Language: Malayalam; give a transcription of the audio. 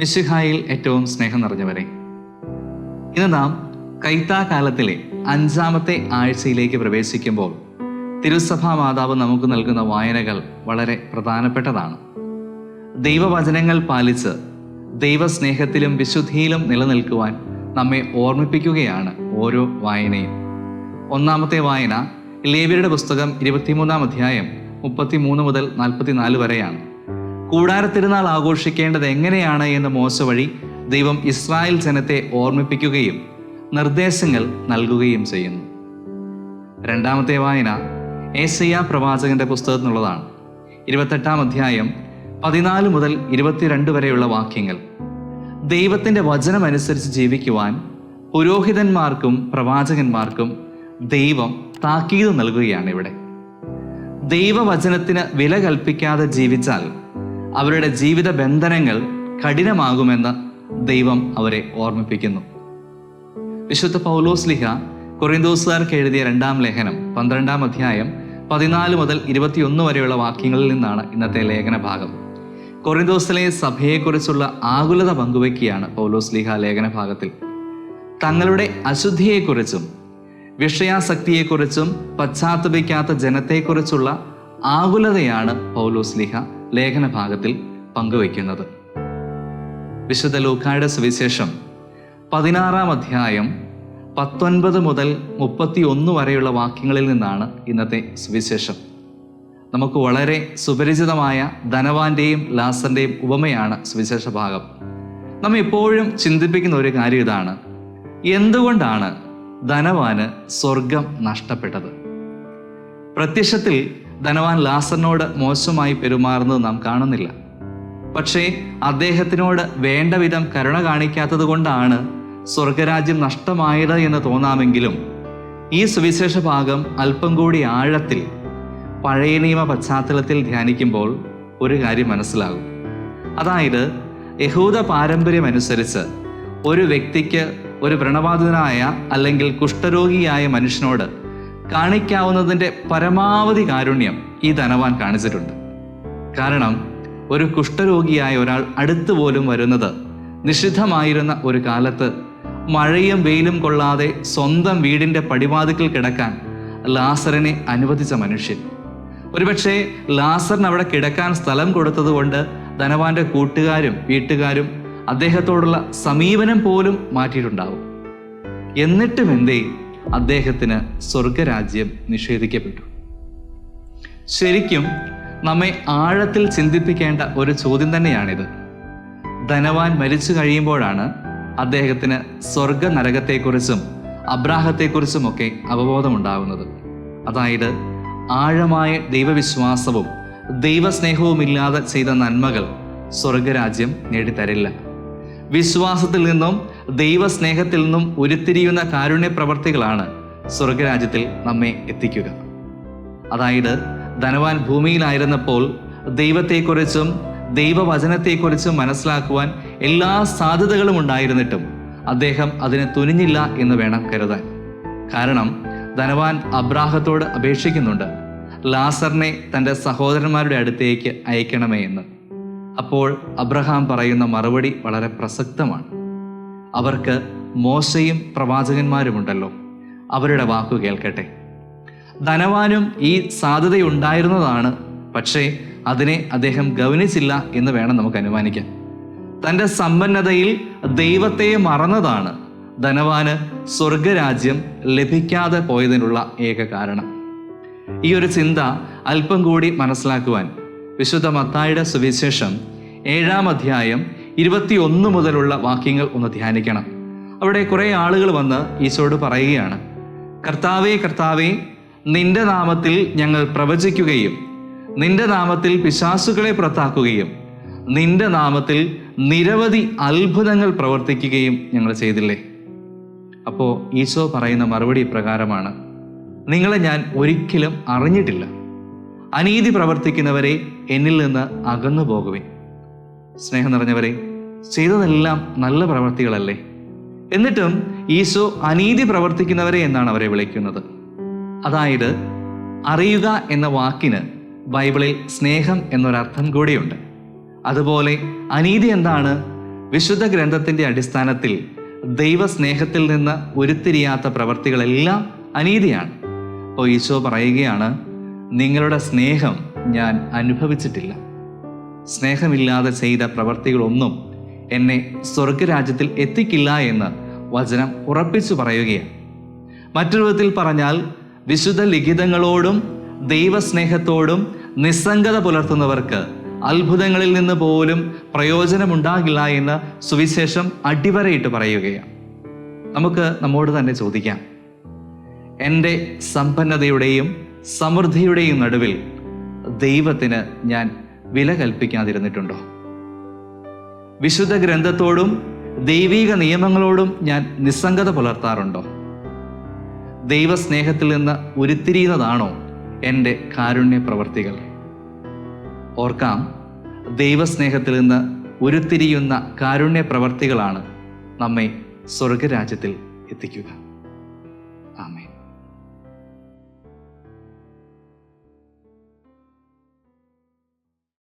മിശിഹായിൽ ഏറ്റവും സ്നേഹം നിറഞ്ഞവരെ, ഇന്ന് നാം കൈത്താക്കാലത്തിലെ 5-ാമത്തെ ആഴ്ചയിലേക്ക് പ്രവേശിക്കുമ്പോൾ തിരുസഭാ മാതാവ് നമുക്ക് നൽകുന്ന വായനകൾ വളരെ പ്രധാനപ്പെട്ടതാണ്. ദൈവവചനങ്ങൾ പാലിച്ച് ദൈവസ്നേഹത്തിലും വിശുദ്ധിയിലും നിലനിൽക്കുവാൻ നമ്മെ ഓർമ്മിപ്പിക്കുകയാണ് ഓരോ വായനയും. 1-ാമത്തെ വായന ലേവ്യരുടെ പുസ്തകം 23-ാം അധ്യായം 33 മുതൽ 44 വരെയാണ്. കൂടാരത്തിരുന്നാൾ ആഘോഷിക്കേണ്ടത് എങ്ങനെയാണ് എന്ന് മോശ വഴി ദൈവം ഇസ്രായേൽ ജനത്തെ ഓർമ്മിപ്പിക്കുകയും നിർദ്ദേശങ്ങൾ നൽകുകയും ചെയ്യുന്നു. 2-ാമത്തെ വായന ഏശയ്യാ പ്രവാചകന്റെ പുസ്തകത്തിൽ നിന്നുള്ളതാണ്. 28-ാം അധ്യായം 14 മുതൽ 22 വരെയുള്ള വാക്യങ്ങൾ. ദൈവത്തിൻ്റെ വചനമനുസരിച്ച് ജീവിക്കുവാൻ പുരോഹിതന്മാർക്കും പ്രവാചകന്മാർക്കും ദൈവം താക്കീത് നൽകുകയാണ്. ഇവിടെ ദൈവവചനത്തിന് വില കൽപ്പിക്കാതെ ജീവിച്ചാൽ അവരുടെ ജീവിത ബന്ധനങ്ങൾ കഠിനമാകുമെന്ന് ദൈവം അവരെ ഓർമ്മിപ്പിക്കുന്നു. വിശുദ്ധ പൗലോസ്ലിഹ കൊറിന്തോസുകാർക്ക് എഴുതിയ 2-ാം ലേഖനം 12-ാം അധ്യായം 14 മുതൽ 21 വരെയുള്ള വാക്യങ്ങളിൽ നിന്നാണ് ഇന്നത്തെ ലേഖന ഭാഗം. കൊറിന്തോസിലെ സഭയെക്കുറിച്ചുള്ള ആകുലത പങ്കുവയ്ക്കുകയാണ് പൗലോസ്ലിഹ ലേഖന ഭാഗത്തിൽ. തങ്ങളുടെ അശുദ്ധിയെക്കുറിച്ചും വിഷയാസക്തിയെക്കുറിച്ചും പശ്ചാത്തപിക്കാത്ത ജനത്തെക്കുറിച്ചുള്ള ആകുലതയാണ് പൗലോസ്ലിഹ ലേഖന ഭാഗത്തിൽ പങ്കുവയ്ക്കുന്നത്. വിശുദ്ധ ലൂക്കായുടെ സുവിശേഷം 16-ാം അധ്യായം 19 മുതൽ 31 വരെയുള്ള വാക്യങ്ങളിൽ നിന്നാണ് ഇന്നത്തെ സുവിശേഷം. നമുക്ക് വളരെ സുപരിചിതമായ ധനവാന്റെയും ലാസറിന്റെയും ഉപമയാണ് സുവിശേഷ ഭാഗം. നമ്മെ എപ്പോഴും ചിന്തിപ്പിക്കുന്ന ഒരു കാര്യം ഇതാണ്: എന്തുകൊണ്ടാണ് ധനവാന് സ്വർഗം നഷ്ടപ്പെട്ടത്? പ്രത്യക്ഷത്തിൽ ധനവാൻ ലാസറിനോട് മോശമായി പെരുമാറുന്നത് നാം കാണുന്നില്ല. പക്ഷേ അദ്ദേഹത്തിനോട് വേണ്ട വിധം കരുണ കാണിക്കാത്തത് കൊണ്ടാണ് സ്വർഗരാജ്യം നഷ്ടമായത് എന്ന് തോന്നാമെങ്കിലും ഈ സുവിശേഷ ഭാഗം അല്പം കൂടി ആഴത്തിൽ പഴയ നിയമ പശ്ചാത്തലത്തിൽ ധ്യാനിക്കുമ്പോൾ ഒരു കാര്യം മനസ്സിലാകും. അതായത്, യഹൂദ പാരമ്പര്യമനുസരിച്ച് ഒരു വ്യക്തിക്ക് ഒരു വ്രണബാധിതനായ അല്ലെങ്കിൽ കുഷ്ഠരോഗിയായ മനുഷ്യനോട് കാണിക്കാവുന്നതിൻ്റെ പരമാവധി കാരുണ്യം ഈ ധനവാൻ കാണിച്ചിട്ടുണ്ട്. കാരണം ഒരു കുഷ്ഠരോഗിയായ ഒരാൾ അടുത്ത് പോലും വരുന്നത് നിഷിദ്ധമായിരുന്ന ഒരു കാലത്ത് മഴയും വെയിലും കൊള്ളാതെ സ്വന്തം വീടിൻ്റെ പടിവാതിക്കൽ കിടക്കാൻ ലാസറിനെ അനുവദിച്ച മനുഷ്യൻ. ഒരുപക്ഷെ ലാസറിന് അവിടെ കിടക്കാൻ സ്ഥലം കൊടുത്തതുകൊണ്ട് ധനവാന്റെ കൂട്ടുകാരും വീട്ടുകാരും അദ്ദേഹത്തോടുള്ള സമീപനം പോലും മാറ്റിയിട്ടുണ്ടാവും. എന്നിട്ടും എന്തേ അദ്ദേഹത്തിന് സ്വർഗരാജ്യം നിഷേധിക്കപ്പെട്ടു? ശരിക്കും നമ്മെ ആഴത്തിൽ ചിന്തിപ്പിക്കേണ്ട ഒരു ചോദ്യം തന്നെയാണിത്. ധനവാൻ മരിച്ചു കഴിയുമ്പോഴാണ് അദ്ദേഹത്തിന് സ്വർഗ നരകത്തെക്കുറിച്ചും അബ്രാഹത്തെക്കുറിച്ചുമൊക്കെ അവബോധമുണ്ടാകുന്നത്. അതായത്, ആഴമായ ദൈവവിശ്വാസവും ദൈവസ്നേഹവുമില്ലാതെ ചെയ്ത നന്മകൾ സ്വർഗരാജ്യം നേടിത്തരില്ല. വിശ്വാസത്തിൽ നിന്നും ദൈവസ്നേഹത്തിൽ നിന്നും ഉരുത്തിരിയുന്ന കാരുണ്യ പ്രവർത്തികളാണ് സ്വർഗരാജ്യത്തിൽ നമ്മെ എത്തിക്കുക. അതായത്, ധനവാൻ ഭൂമിയിലായിരുന്നപ്പോൾ ദൈവത്തെക്കുറിച്ചും ദൈവവചനത്തെക്കുറിച്ചും മനസ്സിലാക്കുവാൻ എല്ലാ സാധ്യതകളും ഉണ്ടായിരുന്നിട്ടും അദ്ദേഹം അതിന് തുനിഞ്ഞില്ല എന്ന് വേണം കരുതാൻ. കാരണം ധനവാൻ അബ്രാഹത്തോട് അപേക്ഷിക്കുന്നുണ്ട്, ലാസറിനെ തൻ്റെ സഹോദരന്മാരുടെ അടുത്തേക്ക് അയക്കണമേ എന്ന്. അപ്പോൾ അബ്രഹാം പറയുന്ന മറുപടി വളരെ പ്രസക്തമാണ്. അവർക്ക് മോശയും പ്രവാചകന്മാരുമുണ്ടല്ലോ, അവരുടെ വാക്കു കേൾക്കട്ടെ. ധനവാനും ഈ സാധ്യതയുണ്ടായിരുന്നതാണ്, പക്ഷേ അതിനെ അദ്ദേഹം ഗൗനിച്ചില്ല എന്ന് വേണം നമുക്ക് അനുമാനിക്കാൻ. തൻ്റെ സമ്പന്നതയിൽ ദൈവത്തെ മറന്നതാണ് ധനവാന് സ്വർഗരാജ്യം ലഭിക്കാതെ പോയതിനുള്ള ഏക കാരണം. ഈ ഒരു ചിന്ത അല്പം കൂടി മനസ്സിലാക്കുവാൻ വിശുദ്ധ മത്തായിയുടെ സുവിശേഷം 7-ാം അധ്യായം 21 മുതലുള്ള വാക്യങ്ങൾ ഒന്ന് ധ്യാനിക്കണം. അവിടെ കുറേ ആളുകൾ വന്ന് ഈശോയോട് പറയുകയാണ്, കർത്താവേ കർത്താവേ, നിന്റെ നാമത്തിൽ ഞങ്ങൾ പ്രവചിക്കുകയും നിന്റെ നാമത്തിൽ പിശാചുകളെ പുറത്താക്കുകയും നിന്റെ നാമത്തിൽ നിരവധി അത്ഭുതങ്ങൾ പ്രവർത്തിക്കുകയും ഞങ്ങൾ ചെയ്തില്ലേ? അപ്പോൾ ഈശോ പറയുന്ന മറുപടി പ്രകാരമാണ്, നിങ്ങളെ ഞാൻ ഒരിക്കലും അറിഞ്ഞിട്ടില്ല. അനീതി പ്രവർത്തിക്കുന്നവരെ എന്നിൽ നിന്ന് അകന്നു പോകുവിൻ. സ്നേഹം നിറഞ്ഞവരെ, ചെയ്തതെല്ലാം നല്ല പ്രവർത്തികളല്ലേ? എന്നിട്ടും ഈശോ അനീതി പ്രവർത്തിക്കുന്നവരെ എന്നാണ് അവരെ വിളിക്കുന്നത്. അതായത്, അറിയുക എന്ന വാക്കിന് ബൈബിളിൽ സ്നേഹം എന്നൊരർത്ഥം കൂടിയുണ്ട്. അതുപോലെ അനീതി എന്താണ്? വിശുദ്ധ ഗ്രന്ഥത്തിൻ്റെ അടിസ്ഥാനത്തിൽ ദൈവസ്നേഹത്തിൽ നിന്ന് ഉരുത്തിരിയാത്ത പ്രവർത്തികളെല്ലാം അനീതിയാണ്. അപ്പോൾ ഈശോ പറയുകയാണ്, നിങ്ങളുടെ സ്നേഹം ഞാൻ അനുഭവിച്ചിട്ടില്ല. സ്നേഹമില്ലാതെ ചെയ്ത പ്രവർത്തികളൊന്നും എന്നെ സ്വർഗരാജ്യത്തിൽ എത്തിക്കില്ല എന്ന് വചനം ഉറപ്പിച്ചു പറയുകയാണ്. മറ്റൊരു വിധത്തിൽ പറഞ്ഞാൽ, വിശുദ്ധ ലിഖിതങ്ങളോടും ദൈവസ്നേഹത്തോടും നിസ്സംഗത പുലർത്തുന്നവർക്ക് അത്ഭുതങ്ങളിൽ നിന്ന് പോലും പ്രയോജനമുണ്ടാകില്ല എന്ന് സുവിശേഷം അടിവരയിട്ട് പറയുകയാണ്. നമുക്ക് നമ്മോട് തന്നെ ചോദിക്കാം, എൻ്റെ സമ്പന്നതയുടെയും സമൃദ്ധിയുടെയും നടുവിൽ ദൈവത്തിന് ഞാൻ വില കൽപ്പിക്കാതിരുന്നിട്ടുണ്ടോ? വിശുദ്ധ ഗ്രന്ഥത്തോടും ദൈവീക നിയമങ്ങളോടും ഞാൻ നിസ്സംഗത പുലർത്താറുണ്ടോ? ദൈവസ്നേഹത്തിൽ നിന്ന് ഉരുത്തിരിയുന്നതാണോ എൻ്റെ കാരുണ്യ പ്രവർത്തികൾ? ഓർക്കാം, ദൈവസ്നേഹത്തിൽ നിന്ന് ഉരുത്തിരിയുന്ന കാരുണ്യ പ്രവർത്തികളാണ് നമ്മെ സ്വർഗരാജ്യത്തിൽ എത്തിക്കുക.